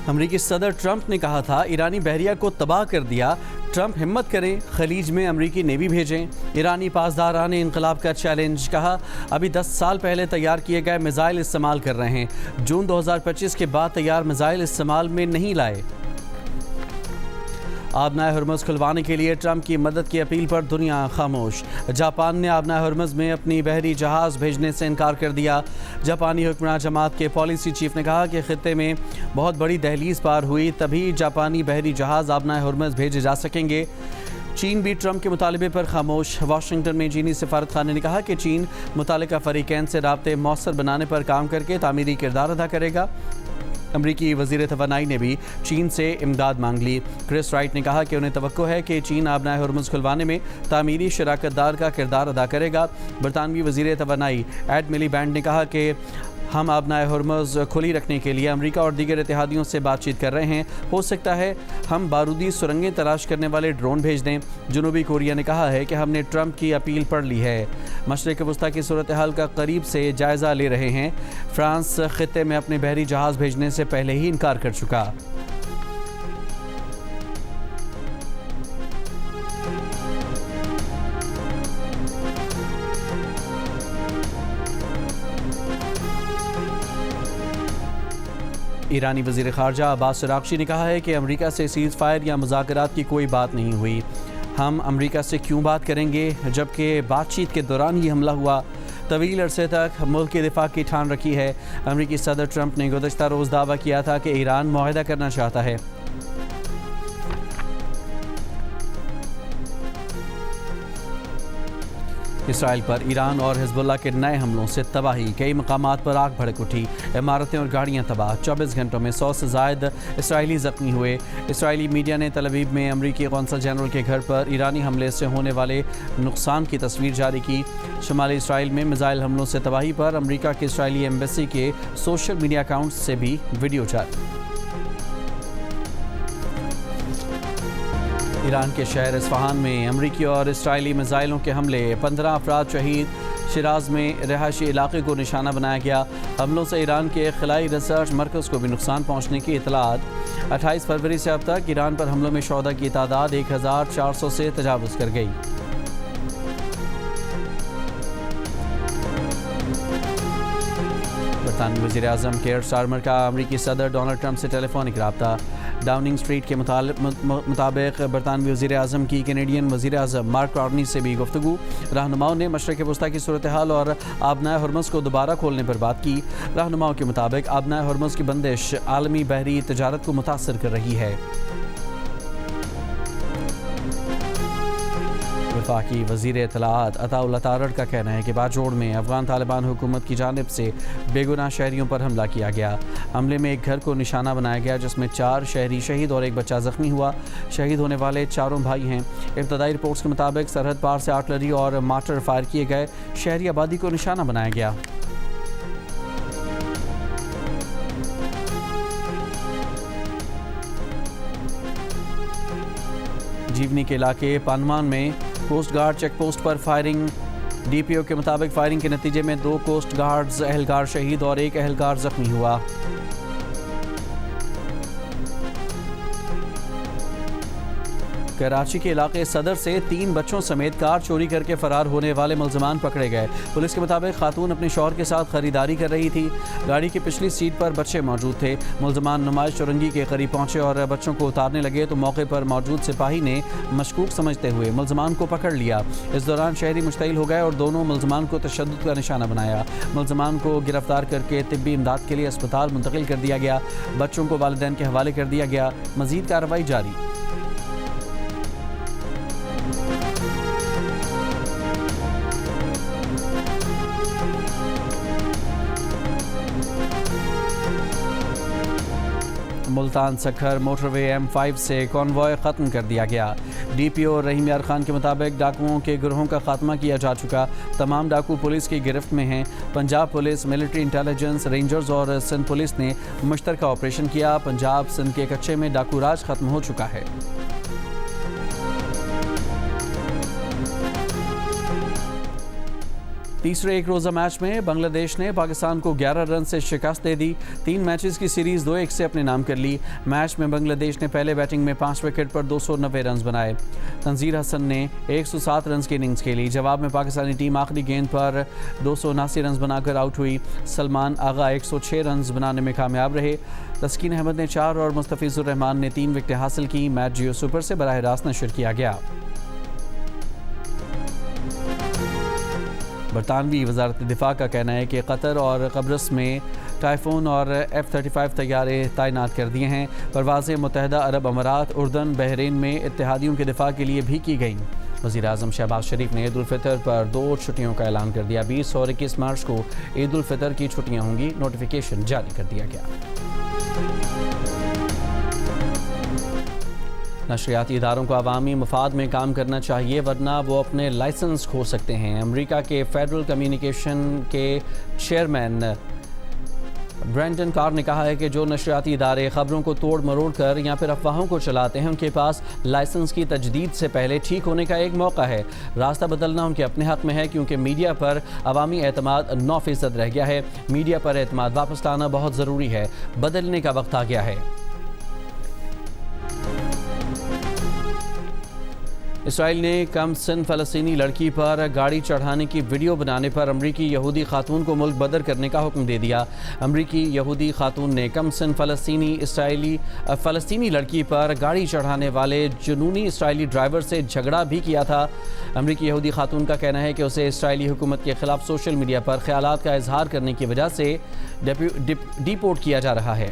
امریکی صدر ٹرمپ نے کہا تھا ایرانی بحریہ کو تباہ کر دیا، ٹرمپ ہمت کریں، خلیج میں امریکی نیوی بھیجیں۔ ایرانی پاسداران انقلاب کا چیلنج، کہا ابھی 10 سال پہلے تیار کیے گئے میزائل استعمال کر رہے ہیں، جون 2025 کے بعد تیار میزائل استعمال میں نہیں لائے۔ آبنائے ہرمز کھلوانے کے لیے ٹرمپ کی مدد کی اپیل پر دنیا خاموش۔ جاپان نے آبنائے ہرمز میں اپنی بحری جہاز بھیجنے سے انکار کر دیا۔ جاپانی حکمراں جماعت کے پالیسی چیف نے کہا کہ خطے میں بہت بڑی دہلیز پار ہوئی تبھی جاپانی بحری جہاز آبنائے ہرمز بھیجے جا سکیں گے۔ چین بھی ٹرمپ کے مطالبے پر خاموش۔ واشنگٹن میں چینی سفارت خانے نے کہا کہ چین متعلقہ فریقین سے رابطے مؤثر بنانے پر کام کر کے تعمیری کردار ادا کرے گا۔ امریکی وزیر توانائی نے بھی چین سے امداد مانگ لی۔ کرس رائٹ نے کہا کہ انہیں توقع ہے کہ چین آبنائے ہرمز کھلوانے میں تعمیری شراکت دار کا کردار ادا کرے گا۔ برطانوی وزیر توانائی ایڈ ملی بینڈ نے کہا کہ ہم آبنائے ہرمز کھلی رکھنے کے لیے امریکہ اور دیگر اتحادیوں سے بات چیت کر رہے ہیں، ہو سکتا ہے ہم بارودی سرنگیں تلاش کرنے والے ڈرون بھیج دیں۔ جنوبی کوریا نے کہا ہے کہ ہم نے ٹرمپ کی اپیل پڑھ لی ہے، مشرق وسطیٰ کی صورتحال کا قریب سے جائزہ لے رہے ہیں۔ فرانس خطے میں اپنے بحری جہاز بھیجنے سے پہلے ہی انکار کر چکا۔ ایرانی وزیر خارجہ عباس عراقچی نے کہا ہے کہ امریکہ سے سیز فائر یا مذاکرات کی کوئی بات نہیں ہوئی۔ ہم امریکہ سے کیوں بات کریں گے جبکہ بات چیت کے دوران ہی حملہ ہوا۔ طویل عرصے تک ملک کے دفاع کی ٹھان رکھی ہے۔ امریکی صدر ٹرمپ نے گزشتہ روز دعویٰ کیا تھا کہ ایران معاہدہ کرنا چاہتا ہے۔ اسرائیل پر ایران اور حزب اللہ کے نئے حملوں سے تباہی، کئی مقامات پر آگ بھڑک اٹھی، عمارتیں اور گاڑیاں تباہ، 24 گھنٹوں میں 100 سے زائد اسرائیلی زخمی ہوئے۔ اسرائیلی میڈیا نے تل ابیب میں امریکی قونصل جنرل کے گھر پر ایرانی حملے سے ہونے والے نقصان کی تصویر جاری کی۔ شمالی اسرائیل میں میزائل حملوں سے تباہی پر امریکہ کے اسرائیلی ایمبیسی کے سوشل میڈیا اکاؤنٹس سے بھی ویڈیو جاری۔ ایران کے شہر اصفہان میں امریکی اور اسرائیلی میزائلوں کے حملے، 15 افراد شہید۔ شیراز میں رہائشی علاقے کو نشانہ بنایا گیا۔ حملوں سے ایران کے خلائی ریسرچ مرکز کو بھی نقصان پہنچنے کی اطلاعات۔ 28 فروری سے اب تک ایران پر حملوں میں شہداء کی تعداد 1400 سے تجاوز کر گئی۔ برطانوی وزیر اعظم کیئر سٹارمر کا امریکی صدر ڈونلڈ ٹرمپ سے ٹیلی فونک رابطہ۔ ڈاؤننگ اسٹریٹ کے مطابق برطانوی وزیر اعظم کی کینیڈین وزیر اعظم مارک کارنی سے بھی گفتگو۔ رہنماؤں نے مشرق وسطیٰ کی صورتحال اور آبنائے ہرمز کو دوبارہ کھولنے پر بات کی۔ رہنماؤں کے مطابق آبنائے ہرمز کی بندش عالمی بحری تجارت کو متاثر کر رہی ہے۔ وفاقی وزیر اطلاعات عطا اللہ تارڑ کا کہنا ہے کہ باجوڑ میں افغان طالبان حکومت کی جانب سے بے گناہ شہریوں پر حملہ کیا گیا۔ حملے میں ایک گھر کو نشانہ بنایا گیا جس میں 4 شہری شہید اور ایک بچہ زخمی ہوا۔ شہید ہونے والے چاروں بھائی ہیں۔ ابتدائی رپورٹس کے مطابق سرحد پار سے آرٹلری اور مارٹر فائر کیے گئے، شہری آبادی کو نشانہ بنایا گیا۔ جیونی کے علاقے پانمان میں کوسٹ گارڈ چیک پوسٹ پر فائرنگ۔ ڈی پی او کے مطابق فائرنگ کے نتیجے میں 2 کوسٹ گارڈز اہلکار شہید اور ایک اہلکار زخمی ہوا۔ کراچی کے علاقے صدر سے 3 بچوں سمیت کار چوری کر کے فرار ہونے والے ملزمان پکڑے گئے۔ پولیس کے مطابق خاتون اپنے شوہر کے ساتھ خریداری کر رہی تھی، گاڑی کی پچھلی سیٹ پر بچے موجود تھے۔ ملزمان نمائش چورنگی کے قریب پہنچے اور بچوں کو اتارنے لگے تو موقع پر موجود سپاہی نے مشکوک سمجھتے ہوئے ملزمان کو پکڑ لیا۔ اس دوران شہری مشتعل ہو گئے اور دونوں ملزمان کو تشدد کا نشانہ بنایا۔ ملزمان کو گرفتار کر کے طبی امداد کے لیے اسپتال منتقل کر دیا گیا، بچوں کو والدین کے حوالے کر دیا گیا۔ مزید کارروائی جاری۔ ملتان سکھر موٹر وے M5 سے کانوائے ختم کر دیا گیا۔ ڈی پی او رحیم یار خان کے مطابق ڈاکوؤں کے گروہوں کا خاتمہ کیا جا چکا، تمام ڈاکو پولیس کی گرفت میں ہیں۔ Punjab police, military intelligence, rangers اور سندھ پولیس نے مشترکہ آپریشن کیا۔ پنجاب سندھ کے کچے میں ڈاکو راج ختم ہو چکا ہے۔ تیسرے ایک روزہ میچ میں بنگلہ دیش نے پاکستان کو 11 رن سے شکست دے دی. 3 میچز کی سیریز 2-1 سے اپنے نام کر لی. میچ میں بنگلہ دیش نے پہلے بیٹنگ میں 5 وکٹ پر 290 رنز بنائے. تنزیر حسن نے 107 رنز کی اننگز کھیلی. جواب میں پاکستانی ٹیم آخری گیند پر 279 رنز بنا کر آؤٹ ہوئی. سلمان آغا 106 رنز بنانے میں کامیاب رہے. تسکین احمد نے 4 اور مستفیض الرحمان نے 3 وکٹیں حاصل کی. میچ جیو سپر سے براہ راست نشر کیا گیا. برطانوی وزارت دفاع کا کہنا ہے کہ قطر اور قبرص میں ٹائفون اور F-35 طیارے تعینات کر دیے ہیں. پروازیں متحدہ عرب امارات، اردن، بحرین میں اتحادیوں کے دفاع کے لیے بھی کی گئیں. وزیر اعظم شہباز شریف نے عید الفطر پر 2 چھٹیوں کا اعلان کر دیا. 20 اور 21 مارچ کو عید الفطر کی چھٹیاں ہوں گی. نوٹیفیکیشن جاری کر دیا گیا. نشریاتی اداروں کو عوامی مفاد میں کام کرنا چاہیے ورنہ وہ اپنے لائسنس کھو سکتے ہیں. امریکہ کے فیڈرل کمیونیکیشن کے چیئرمین برینڈن کار نے کہا ہے کہ جو نشریاتی ادارے خبروں کو توڑ مروڑ کر یا پھر افواہوں کو چلاتے ہیں ان کے پاس لائسنس کی تجدید سے پہلے ٹھیک ہونے کا ایک موقع ہے. راستہ بدلنا ان کے اپنے حق میں ہے کیونکہ میڈیا پر عوامی اعتماد 9% رہ گیا ہے. میڈیا پر اعتماد واپس لانا بہت ضروری ہے. بدلنے کا وقت آ گیا ہے. اسرائیل نے کم سن فلسطینی لڑکی پر گاڑی چڑھانے کی ویڈیو بنانے پر امریکی یہودی خاتون کو ملک بدر کرنے کا حکم دے دیا. امریکی یہودی خاتون نے کم سن فلسطینی لڑکی پر گاڑی چڑھانے والے جنونی اسرائیلی ڈرائیور سے جھگڑا بھی کیا تھا. امریکی یہودی خاتون کا کہنا ہے کہ اسے اسرائیلی حکومت کے خلاف سوشل میڈیا پر خیالات کا اظہار کرنے کی وجہ سے ڈیپورٹ کیا جا رہا ہے.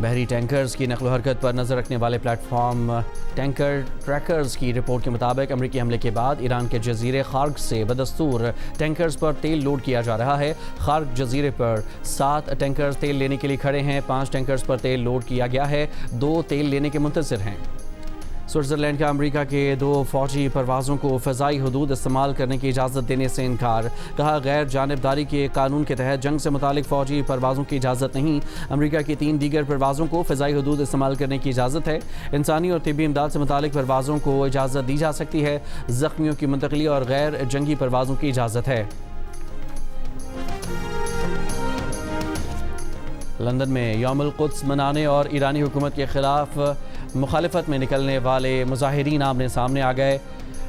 بحری ٹینکرز کی نقل و حرکت پر نظر رکھنے والے پلیٹ فارم ٹینکر ٹریکرز کی رپورٹ کے مطابق امریکی حملے کے بعد ایران کے جزیرے خارگ سے بدستور ٹینکرز پر تیل لوڈ کیا جا رہا ہے. خارگ جزیرے پر 7 ٹینکرز تیل لینے کے لیے کھڑے ہیں. 5 ٹینکرز پر تیل لوڈ کیا گیا ہے. 2 تیل لینے کے منتظر ہیں. سوئٹزرلینڈ کا امریکہ کے 2 فوجی پروازوں کو فضائی حدود استعمال کرنے کی اجازت دینے سے انکار. کہا غیر جانبداری کے قانون کے تحت جنگ سے متعلق فوجی پروازوں کی اجازت نہیں. امریکہ کی 3 دیگر پروازوں کو فضائی حدود استعمال کرنے کی اجازت ہے. انسانی اور طبی امداد سے متعلق پروازوں کو اجازت دی جا سکتی ہے. زخمیوں کی منتقلی اور غیر جنگی پروازوں کی اجازت ہے. لندن میں یوم القدس منانے اور ایرانی حکومت کے خلاف مخالفت میں نکلنے والے مظاہرین آمنے سامنے آ گئے.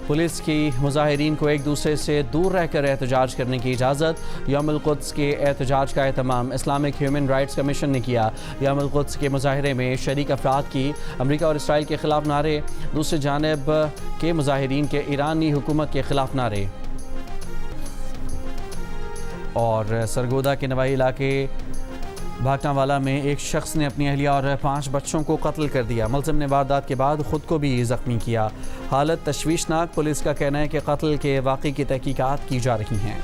پولیس کی مظاہرین کو ایک دوسرے سے دور رہ کر احتجاج کرنے کی اجازت. یوم القدس کے احتجاج کا اہتمام اسلامک ہیومن رائٹس کمیشن نے کیا. یوم القدس کے مظاہرے میں شریک افراد کی امریکہ اور اسرائیل کے خلاف نعرے. دوسری جانب کے مظاہرین کے ایرانی حکومت کے خلاف نعرے. اور سرگودا کے نوائی علاقے بھاٹا والا میں ایک شخص نے اپنی اہلیہ اور 5 بچوں کو قتل کر دیا. ملزم نے واردات کے بعد خود کو بھی زخمی کیا. حالت تشویشناک. پولیس کا کہنا ہے کہ قتل کے واقعے کی تحقیقات کی جا رہی ہیں.